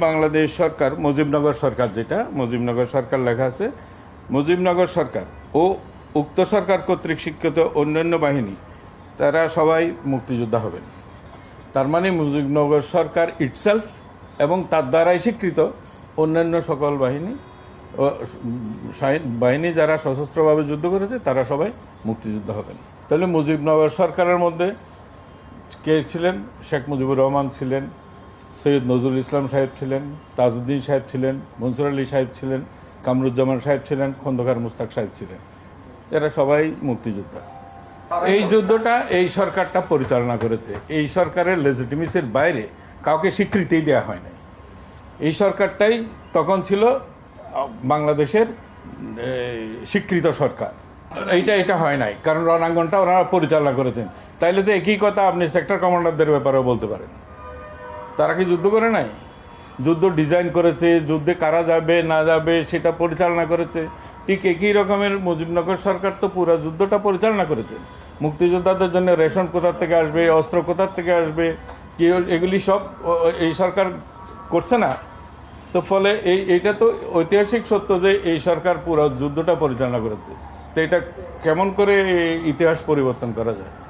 বাংলাদেশ সরকার মুজিবনগর সরকার, যেটা মুজিবনগর সরকার লেখা আছে, মুজিবনগর সরকার ও উক্ত সরকার কর্তৃক স্বীকৃত অন্যান্য বাহিনী তারা সবাই মুক্তিযোদ্ধা হবেন। তার মানে মুজিবনগর সরকার ইটসেলফ এবং তার দ্বারাই স্বীকৃত অন্যান্য সকল বাহিনী ও বাহিনী যারা সশস্ত্রভাবে যুদ্ধ করেছে তারা সবাই মুক্তিযোদ্ধা হবেন। তাহলে মুজিবনগর সরকারের মধ্যে কে ছিলেন? শেখ মুজিবুর রহমান ছিলেন, সৈয়দ নজরুল ইসলাম সাহেব ছিলেন, তাজউদ্দিন সাহেব ছিলেন, মনসুর আলী সাহেব ছিলেন, কামরুজ্জামান সাহেব ছিলেন, খন্দকার মুস্তাক সাহেব ছিলেন। এরা সবাই মুক্তিযোদ্ধা। এই যুদ্ধটা এই সরকারটা পরিচালনা করেছে। এই সরকারের লেজিটিমেসির বাইরে কাউকে স্বীকৃতি দেওয়া হয় নাই। এই সরকারটাই তখন ছিল বাংলাদেশের স্বীকৃত সরকার। এটা হয় নাই, কারণ রণাঙ্গনটা ওনারা পরিচালনা করেছেন। তাইলে তো একই কথা আপনি সেক্টর কমান্ডারদের ব্যাপারেও বলতে পারেন। তারা কি যুদ্ধ করে নাই? যুদ্ধ ডিজাইন করেছে, যুদ্ধে কারা যাবে না যাবে সেটা পরিচালনা করেছে। ঠিক একই রকমের মুজিবনগর সরকার তো পুরো যুদ্ধটা পরিচালনা করেছে। মুক্তিযোদ্ধাদের জন্য রেশন কোথার থেকে আসবে, অস্ত্র কোথার থেকে আসবে, কি এগুলি সব এই সরকার করছে না। তো ফলে এইটা তো ঐতিহাসিক সত্য যে এই সরকার পুরো যুদ্ধটা পরিচালনা করেছে। তো এটা কেমন করে ইতিহাস পরিবর্তন করা যায়?